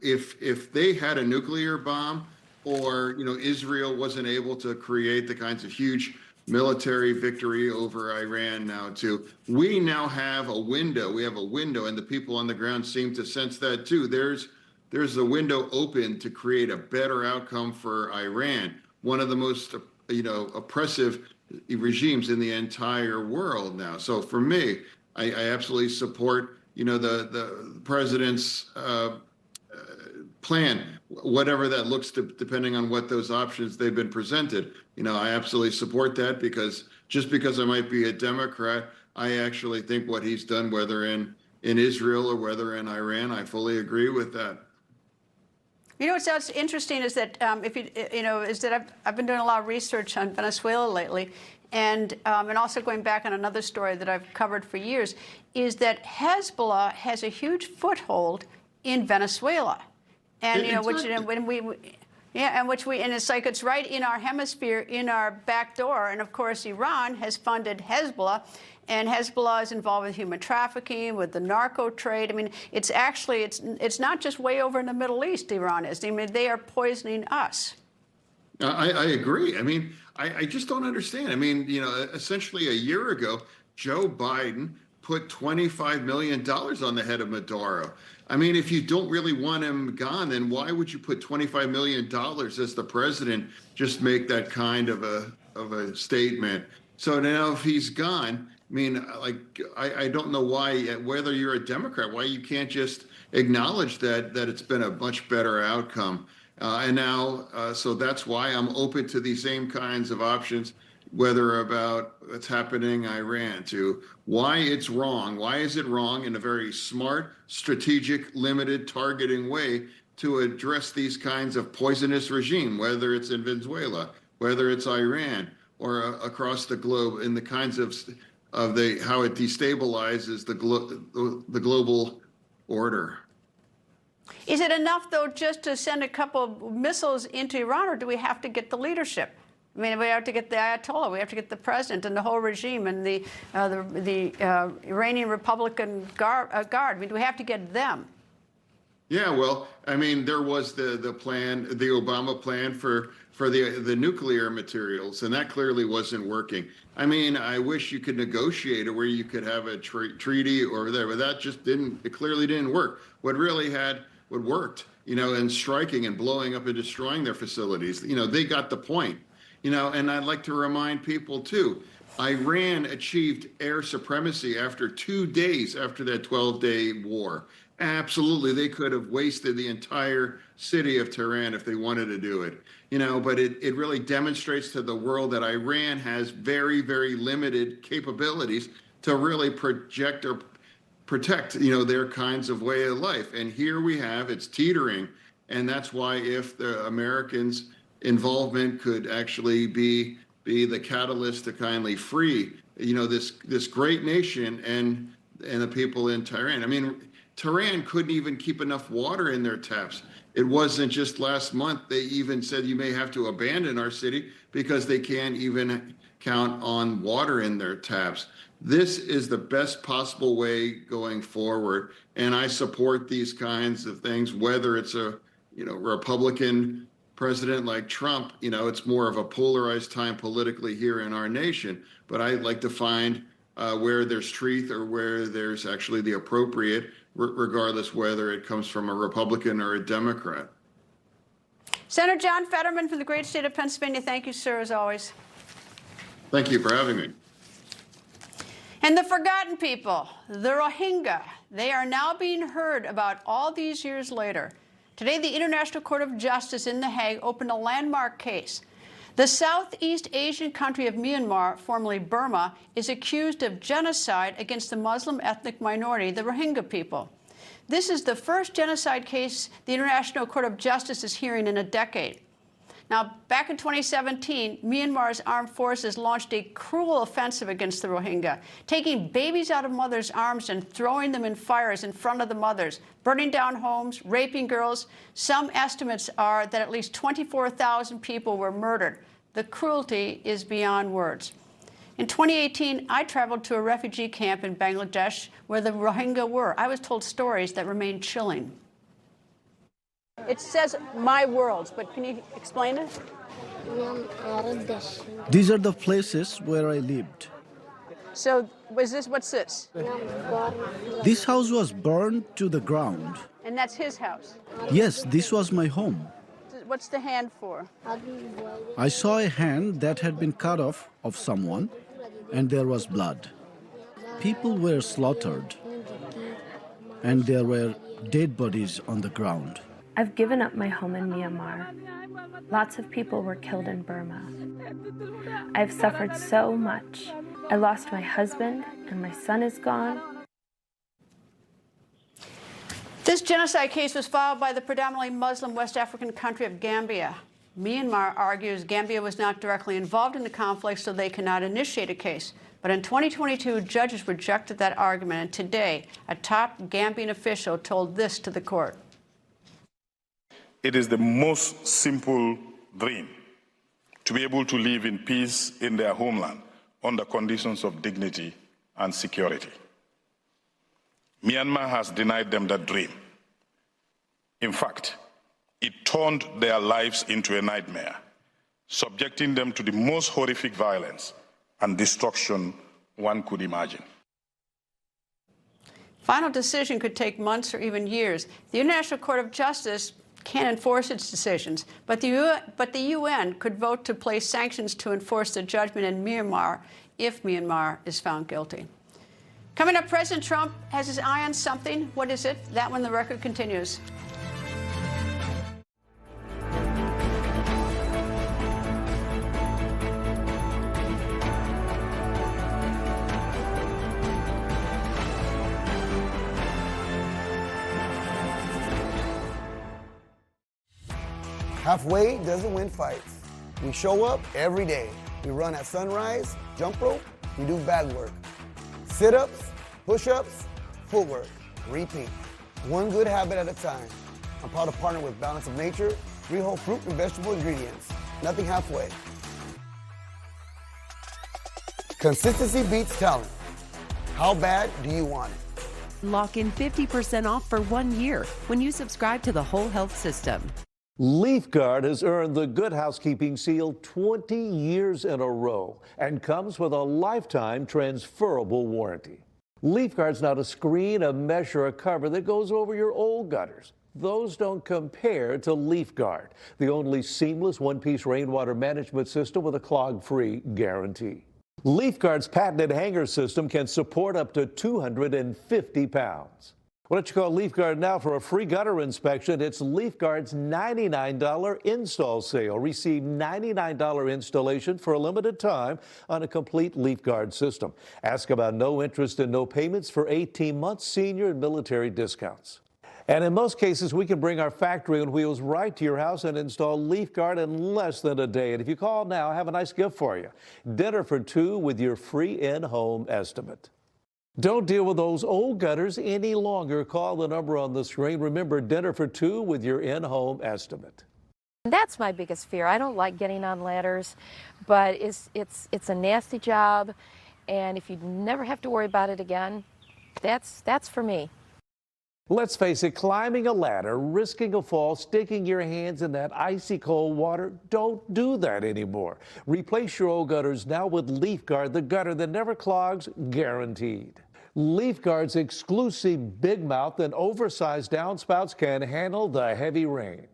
if they had a nuclear bomb, or Israel wasn't able to create the kinds of huge military victory over Iran now too, we now have a window. We have a window, and the people on the ground seem to sense that too. There's a window open to create a better outcome for Iran, one of the most oppressive regimes in the entire world now. So for me, I absolutely support the president's plan, whatever that looks to, depending on what those options they've been presented. I absolutely support that because just because I might be a Democrat, I actually think what he's done, whether in Israel or whether in Iran, I fully agree with that.
What's interesting is that I've been doing a lot of research on Venezuela lately, and also going back on another story that I've covered for years, is that Hezbollah has a huge foothold in Venezuela, and and it's like it's right in our hemisphere, in our back door, and of course Iran has funded Hezbollah. And Hezbollah is involved with human trafficking, with the narco trade. I mean, it's not just way over in the Middle East, Iran is. I mean, they are poisoning us.
I agree. I mean, I just don't understand. I mean, essentially a year ago, Joe Biden put $25 million on the head of Maduro. I mean, if you don't really want him gone, then why would you put $25 million as the president just make that kind of a statement? So now if he's gone, I mean, I don't know why, whether you're a Democrat, why you can't just acknowledge that it's been a much better outcome. And now, so that's why I'm open to these same kinds of options, whether about what's happening in Iran, to why it's wrong. Why is it wrong in a very smart, strategic, limited, targeting way to address these kinds of poisonous regime, whether it's in Venezuela, whether it's Iran, or across the globe, in the kinds of how it destabilizes the global order.
Is it enough, though, just to send a couple of missiles into Iran, or do we have to get the leadership? I mean, we have to get the Ayatollah, we have to get the president and the whole regime and the Iranian Republican Guard. I mean, do we have to get them?
Yeah, well, I mean, there was the plan, the Obama plan for the nuclear materials, and that clearly wasn't working. I mean, I wish you could negotiate it where you could have a treaty or there, but that just it clearly didn't work. What worked, in striking and blowing up and destroying their facilities, they got the point, and I'd like to remind people too, Iran achieved air supremacy after 2 days after that 12-day war. Absolutely, they could have wasted the entire city of Tehran if they wanted to do it. But it really demonstrates to the world that Iran has very, very limited capabilities to really project or protect, their kinds of way of life. And here we have, it's teetering. And that's why if the Americans' involvement could actually be the catalyst to kindly free, this great nation and the people in Tehran. I mean, Tehran couldn't even keep enough water in their taps. It wasn't just last month. They even said you may have to abandon our city because they can't even count on water in their taps. This is the best possible way going forward. And I support these kinds of things, whether it's a Republican president like Trump. It's more of a polarized time politically here in our nation. But I'd like to find where there's truth or where there's actually the appropriate, regardless whether it comes from a Republican or a Democrat.
Senator John Fetterman from the great state of Pennsylvania, thank you, sir, as always.
Thank you for having me.
And the forgotten people, the Rohingya, they are now being heard about all these years later. Today, the International Court of Justice in The Hague opened a landmark case. The Southeast Asian country of Myanmar, formerly Burma, is accused of genocide against the Muslim ethnic minority, the Rohingya people. This is the first genocide case the International Court of Justice is hearing in a decade. Now, back in 2017, Myanmar's armed forces launched a cruel offensive against the Rohingya, taking babies out of mothers' arms and throwing them in fires in front of the mothers, burning down homes, raping girls. Some estimates are that at least 24,000 people were murdered. The cruelty is beyond words. In 2018, I traveled to a refugee camp in Bangladesh where the Rohingya were. I was told stories that remain chilling. It says my worlds, but can you explain it?
These are the places where I lived.
So what's this?
This house was burned to the ground.
And that's his house?
Yes, this was my home.
What's the hand for?
I saw a hand that had been cut off of someone, and there was blood. People were slaughtered, and there were dead bodies on the ground.
I've given up my home in Myanmar. Lots of people were killed in Burma. I've suffered so much. I lost my husband, and my son is gone.
This genocide case was filed by the predominantly Muslim West African country of Gambia. Myanmar argues Gambia was not directly involved in the conflict, so they cannot initiate a case. But in 2022, judges rejected that argument, and today, a top Gambian official told this to the court.
It is the most simple dream to be able to live in peace in their homeland under conditions of dignity and security. Myanmar has denied them that dream. In fact, it turned their lives into a nightmare, subjecting them to the most horrific violence and destruction one could imagine.
Final decision could take months or even years. The International Court of Justice can't enforce its decisions, but the UN could vote to place sanctions to enforce the judgment in Myanmar if Myanmar is found guilty. Coming up, President Trump has his eye on something. What is it? That when the record continues.
Halfway doesn't win fights. We show up every day. We run at sunrise, jump rope, we do bag work. Sit-ups, push-ups, footwork, repeat. One good habit at a time. I'm proud to partner with Balance of Nature, 3 whole fruit and vegetable ingredients. Nothing halfway. Consistency beats talent. How bad do you want it?
Lock in 50% off for 1 year when you subscribe to the Whole Health System.
LeafGuard has earned the Good Housekeeping seal 20 years in a row and comes with a lifetime transferable warranty. LeafGuard's not a screen, a mesh, or a cover that goes over your old gutters. Those don't compare to LeafGuard, the only seamless one-piece rainwater management system with a clog-free guarantee. LeafGuard's patented hanger system can support up to 250 pounds. Why don't you call LeafGuard now for a free gutter inspection? It's LeafGuard's $99 install sale. Receive $99 installation for a limited time on a complete LeafGuard system. Ask about no interest and no payments for 18 months, senior and military discounts. And in most cases, we can bring our factory on wheels right to your house and install LeafGuard in less than a day. And if you call now, I have a nice gift for you. Dinner for 2 with your free in-home estimate. Don't deal with those old gutters any longer. Call the number on the screen. Remember, dinner for 2 with your in-home estimate.
That's my biggest fear. I don't like getting on ladders, but it's a nasty job, and if you never have to worry about it again, that's for me.
Let's face it, climbing a ladder, risking a fall, sticking your hands in that icy cold water, don't do that anymore. Replace your old gutters now with LeafGuard, the gutter that never clogs, guaranteed. LeafGuard's exclusive big mouth and oversized downspouts can handle the heavy rain.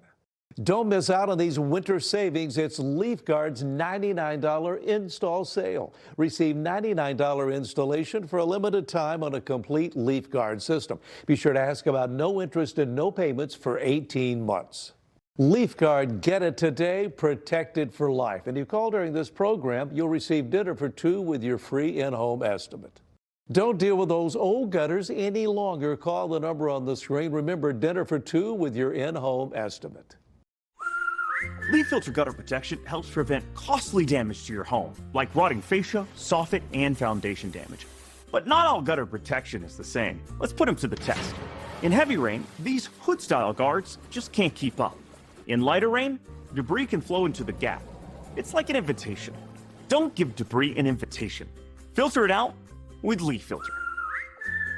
Don't miss out on these winter savings. It's LeafGuard's $99 install sale. Receive $99 installation for a limited time on a complete LeafGuard system. Be sure to ask about no interest and no payments for 18 months. LeafGuard, get it today, protected for life. And if you call during this program, you'll receive dinner for 2 with your free in-home estimate. Don't deal with those old gutters any longer. Call the number on the screen. Remember, dinner for 2 with your in-home estimate.
Leaf Filter Gutter Protection helps prevent costly damage to your home, like rotting fascia, soffit, and foundation damage. But not all gutter protection is the same. Let's put them to the test. In heavy rain, these hood-style guards just can't keep up. In lighter rain, debris can flow into the gap. It's like an invitation. Don't give debris an invitation. Filter it out with Leaf Filter.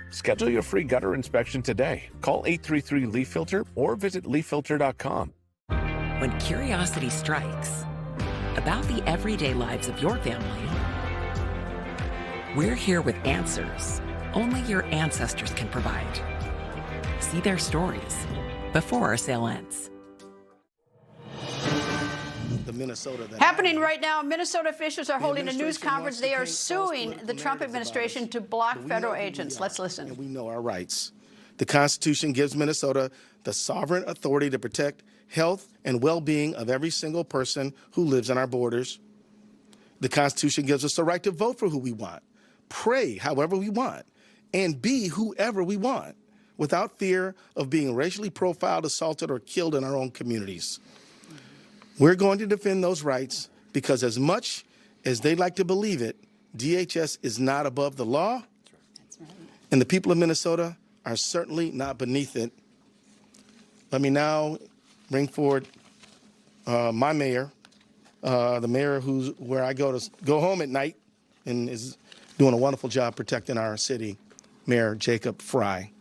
Schedule your free gutter inspection today. Call 833-LEAF-FILTER or visit leaffilter.com.
When curiosity strikes about the everyday lives of your family, we're here with answers only your ancestors can provide. See their stories before our sale ends.
Happening right now, Minnesota officials are holding a news conference. They are suing the Trump administration to block federal agents. Let's listen.
And we know our rights.
The Constitution gives Minnesota the sovereign authority to protect health and well-being of every single person who lives on our borders. The Constitution gives us the right to vote for who we want, pray however we want, and be whoever we want, without fear of being racially profiled, assaulted, or killed in our own communities. We're going to defend those rights because as much as they like to believe it, DHS is not above the law, and the people of Minnesota are certainly not beneath it. Let me now bring forward my mayor, the mayor where I go home at night and is doing a wonderful job protecting our city, Mayor Jacob Frey.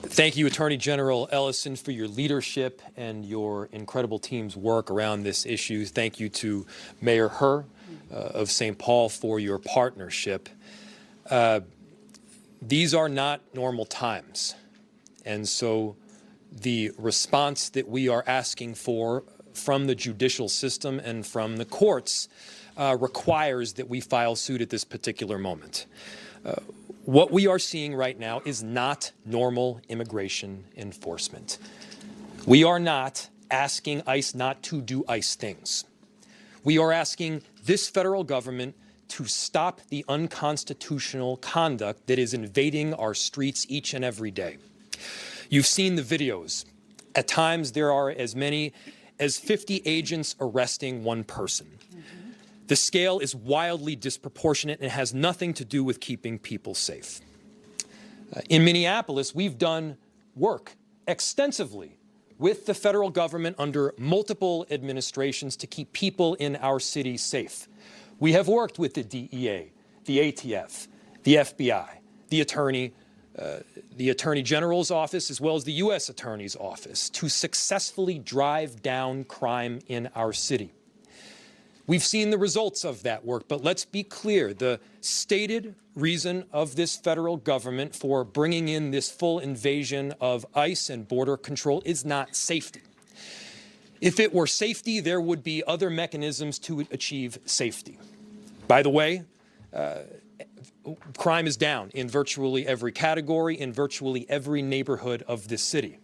Thank you, Attorney General Ellison, for your leadership and your incredible team's work around this issue. Thank you to Mayor Herr of St. Paul for your partnership. These are not normal times, and so the response that we are asking for from the judicial system and from the courts requires that we file suit at this particular moment. What we are seeing right now is not normal immigration enforcement. We are not asking ICE not to do ICE things. We are asking this federal government to stop the unconstitutional conduct that is invading our streets each and every day. You've seen the videos. At times, there are as many as 50 agents arresting one person. The scale is wildly disproportionate and has nothing to do with keeping people safe. In Minneapolis, we've done work extensively with the federal government under multiple administrations to keep people in our city safe. We have worked with the DEA, the ATF, the FBI, the Attorney General's office, as well as the U.S. Attorney's office, to successfully drive down crime in our city. We've seen the results of that work, but let's be clear. The stated reason of this federal government for bringing in this full invasion of ICE and border control is not safety. If it were safety, there would be other mechanisms to achieve safety. By the way, crime is down in virtually every category, in virtually every neighborhood of this city.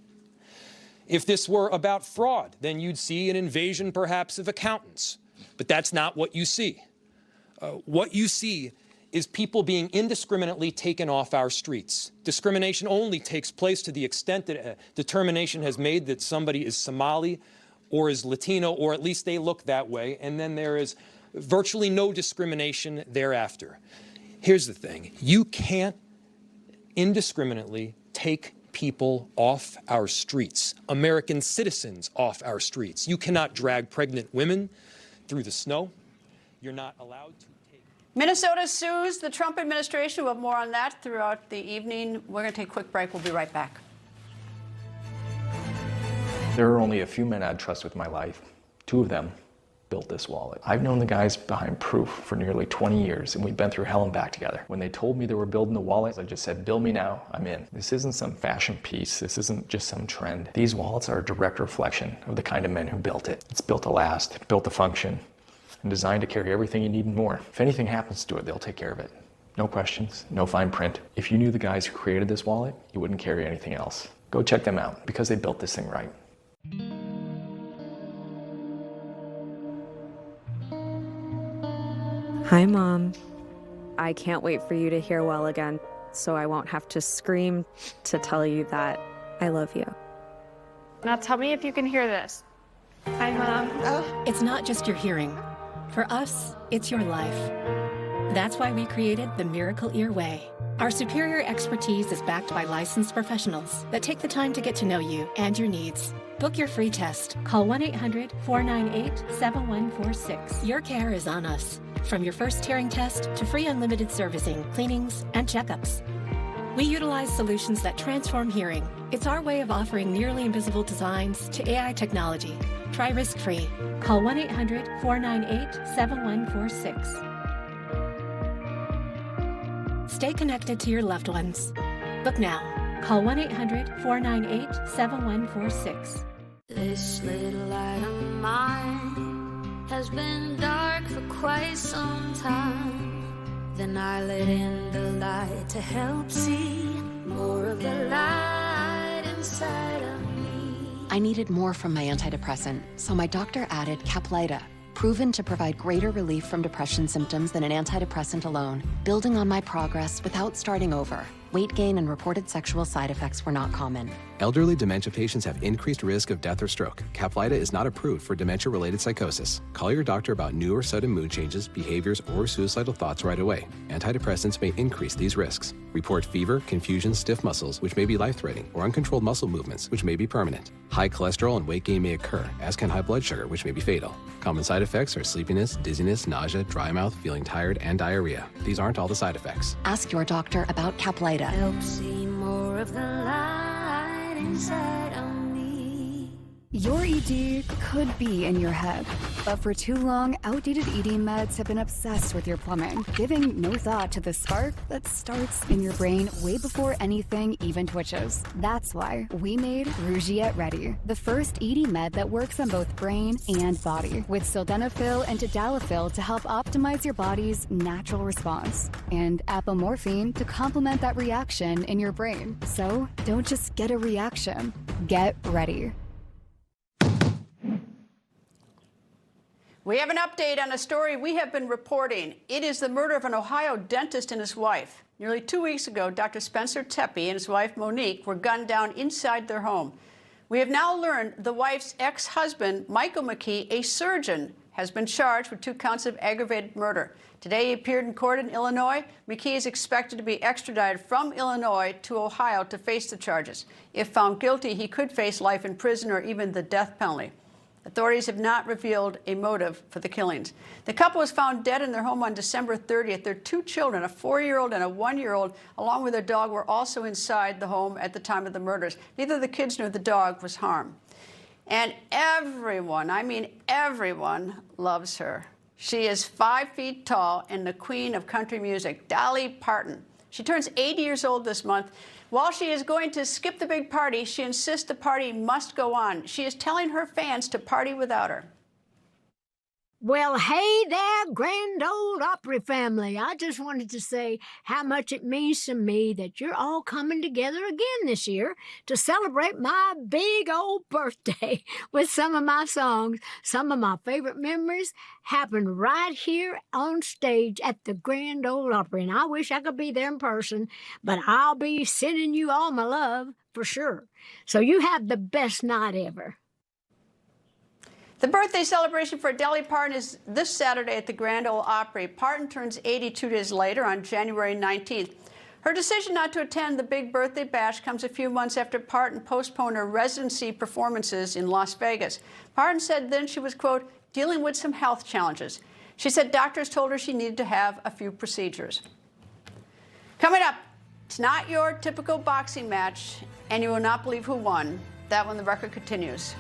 If this were about fraud, then you'd see an invasion perhaps of accountants. But that's not what you see. What you see is people being indiscriminately taken off our streets. Discrimination only takes place to the extent that a determination has made that somebody is Somali or is Latino, or at least they look that way, and then there is virtually no discrimination thereafter. Here's the thing. You can't indiscriminately take people off our streets, American citizens off our streets. You cannot drag pregnant women through the snow. You're not allowed to take...
Minnesota sues the Trump administration. We'll have more on that throughout the evening. We're going to take a quick break. We'll be right back.
There are only a few men I'd trust with my life. Two of them built this wallet. I've known the guys behind Proof for nearly 20 years, and we've been through hell and back together. When they told me they were building the wallet, I just said, bill me now, I'm in. This isn't some fashion piece. This isn't just some trend. These wallets are a direct reflection of the kind of men who built it. It's built to last, built to function, and designed to carry everything you need and more. If anything happens to it, they'll take care of it. No questions, no fine print. If you knew the guys who created this wallet, you wouldn't carry anything else. Go check them out, because they built this thing right.
Hi, Mom. I can't wait for you to hear well again, so I won't have to scream to tell you that I love you.
Now tell me if you can hear this. Hi, Mom. Oh.
It's not just your hearing. For us, it's your life. That's why we created the Miracle Ear Way. Our superior expertise is backed by licensed professionals that take the time to get to know you and your needs. Book your free test. Call 1-800-498-7146. Your care is on us. From your first hearing test to free unlimited servicing, cleanings, and checkups. We utilize solutions that transform hearing. It's our way of offering nearly invisible designs to AI technology. Try risk-free. Call 1-800-498-7146. Stay connected to your loved ones. Book now. Call 1-800-498-7146.
This little light of mine has been dark for quite some time. Then I let in the light to help see more of the light inside of me.
I needed more from my antidepressant, so my doctor added Caplyta, proven to provide greater relief from depression symptoms than an antidepressant alone, building on my progress without starting over. Weight gain and reported sexual side effects were not common.
Elderly dementia patients have increased risk of death or stroke. Caplyta is not approved for dementia-related psychosis. Call your doctor about new or sudden mood changes, behaviors, or suicidal thoughts right away. Antidepressants may increase these risks. Report fever, confusion, stiff muscles, which may be life-threatening, or uncontrolled muscle movements, which may be permanent. High cholesterol and weight gain may occur, as can high blood sugar, which may be fatal. Common side effects are sleepiness, dizziness, nausea, dry mouth, feeling tired, and diarrhea. These aren't all the side effects.
Ask your doctor about Caplyta.
Help see more of the light inside of me.
Your ED could be in your head, but for too long, outdated ED meds have been obsessed with your plumbing, giving no thought to the spark that starts in your brain way before anything even twitches. That's why we made Rougiette Ready, the first ED med that works on both brain and body, with sildenafil and tadalafil to help optimize your body's natural response, and apomorphine to complement that reaction in your brain. So don't just get a reaction, get ready.
We have an update on a story we have been reporting. It is the murder of an Ohio dentist and his wife. Nearly 2 weeks ago, Dr. Spencer Tepe and his wife Monique were gunned down inside their home. We have now learned the wife's ex-husband, Michael McKee, a surgeon, has been charged with 2 counts of aggravated murder. Today he appeared in court in Illinois. McKee is expected to be extradited from Illinois to Ohio to face the charges. If found guilty, he could face life in prison or even the death penalty. Authorities have not revealed a motive for the killings. The couple was found dead in their home on December 30th. Their 2 children, a 4-year-old and a 1-year-old, along with their dog, were also inside the home at the time of the murders. Neither of the kids nor the dog was harmed. And everyone, I mean everyone, loves her. She is 5 feet tall and the queen of country music, Dolly Parton. She turns 80 years old this month. While she is going to skip the big party, she insists the party must go on. She is telling her fans to party without her.
Well, hey there, Grand Ole Opry family. I just wanted to say how much it means to me that you're all coming together again this year to celebrate my big old birthday with some of my songs. Some of my favorite memories happened right here on stage at the Grand Ole Opry, and I wish I could be there in person, but I'll be sending you all my love for sure. So you have the best night ever.
The birthday celebration for Dolly Parton is this Saturday at the Grand Ole Opry. Parton turns 82 days later on January 19th. Her decision not to attend the big birthday bash comes a few months after Parton postponed her residency performances in Las Vegas. Parton said then she was, quote, dealing with some health challenges. She said doctors told her she needed to have a few procedures. Coming up, it's not your typical boxing match, and you will not believe who won. That when the record continues.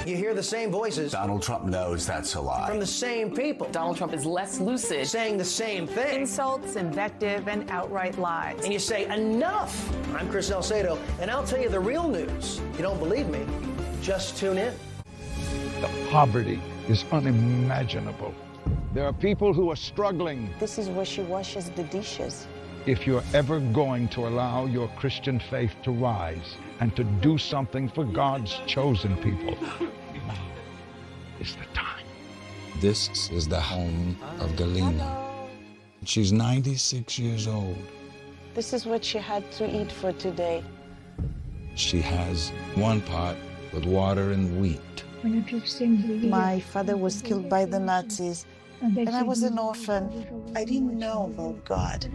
You hear the same voices.
Donald Trump knows that's a lie.
From the same people.
Donald Trump is less lucid.
Saying the same thing.
Insults, invective, and outright lies.
And you say, enough! I'm Chris Salcedo, and I'll tell you the real news. You don't believe me? Just tune in.
The poverty is unimaginable. There are people who are struggling.
This is where she washes the dishes.
If you're ever going to allow your Christian faith to rise and to do something for God's chosen people, now is the time.
This is the home of Galena. She's 96 years old.
This is what she had to eat for today.
She has one pot with water and wheat.
My father was killed by the Nazis, and I was an orphan. I didn't know about God.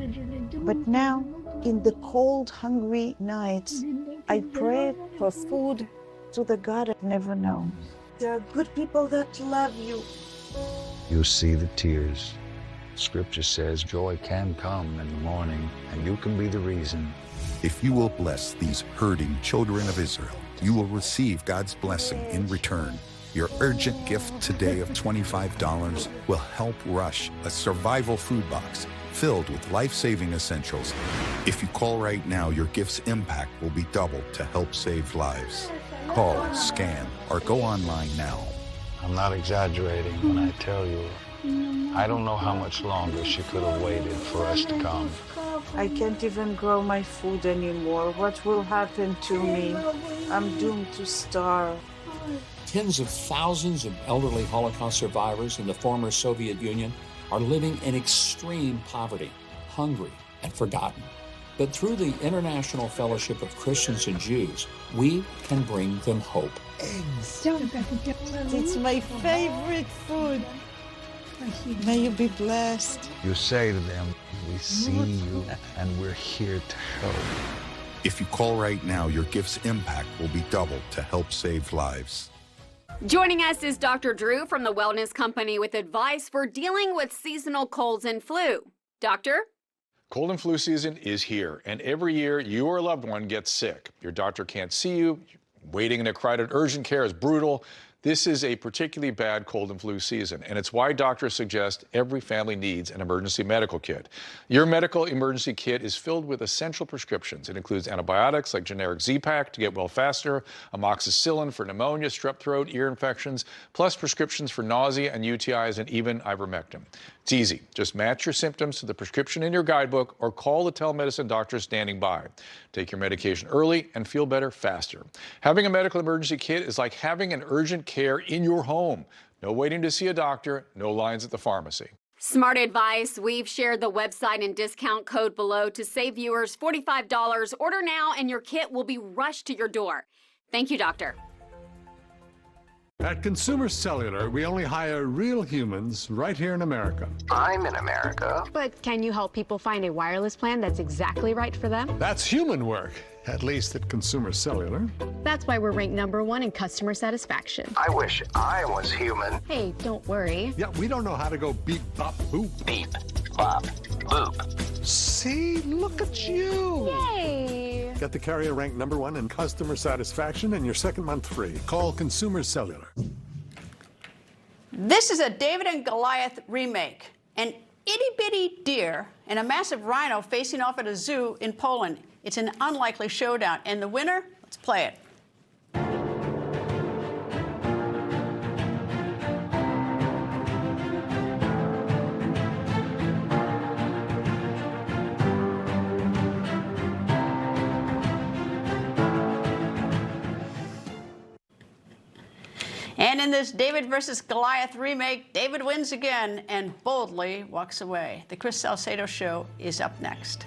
But now, in the cold, hungry nights, I pray for food to the God I've never known. There are good people that love you.
You see the tears. Scripture says joy can come in the morning, and you can be the reason.
If you will bless these hurting children of Israel, you will receive God's blessing in return.
Your urgent gift today of $25 will help rush a survival food box filled with life-saving essentials. If you call right now, your gift's impact will be doubled to help save lives. Call, scan, or go online now.
I'm not exaggerating when I tell you, I don't know how much longer she could have waited for us to come.
I can't even grow my food anymore. What will happen to me? I'm doomed to starve.
Tens of thousands of elderly Holocaust survivors in the former Soviet Union are living in extreme poverty, hungry, and forgotten. But through the International Fellowship of Christians and Jews, we can bring them hope.
Eggs. It's my favorite food. May you be blessed.
You say to them, we see you and we're here to help.
If you call right now, your gift's impact will be doubled to help save lives.
Joining us is Dr. Drew from the Wellness Company with advice for dealing with seasonal colds and flu. Doctor?
Cold and flu season is here, and every year you or a loved one gets sick. Your doctor can't see you. Waiting in a crowded urgent care is brutal. This is a particularly bad cold and flu season, and it's why doctors suggest every family needs an emergency medical kit. Your medical emergency kit is filled with essential prescriptions. It includes antibiotics like generic Z-Pak to get well faster, amoxicillin for pneumonia, strep throat, ear infections, plus prescriptions for nausea and UTIs, and even ivermectin. It's easy. Just match your symptoms to the prescription in your guidebook or call the telemedicine doctor standing by. Take your medication early and feel better faster. Having a medical emergency kit is like having an urgent care in your home. No waiting to see a doctor, no lines at the pharmacy.
Smart advice. We've shared the website and discount code below to save viewers $45. Order now and your kit will be rushed to your door. Thank you, doctor.
At Consumer Cellular, we only hire real humans right here in America.
I'm in America.
But can you help people find a wireless plan that's exactly right for them?
That's human work, at least at Consumer Cellular.
That's why we're ranked #1 in customer satisfaction.
I wish I was human.
Hey, don't worry.
Yeah, we don't know how to go beep, bop, boop.
Beep, bop, boop.
See, look at you.
Yay!
Get the carrier ranked #1 in customer satisfaction and your second month free. Call Consumer Cellular.
This is a David and Goliath remake. An itty-bitty deer and a massive rhino facing off at a zoo in Poland. It's an unlikely showdown. And the winner? Let's play it. And in this David versus Goliath remake, David wins again and boldly walks away. The Chris Salcedo Show is up next.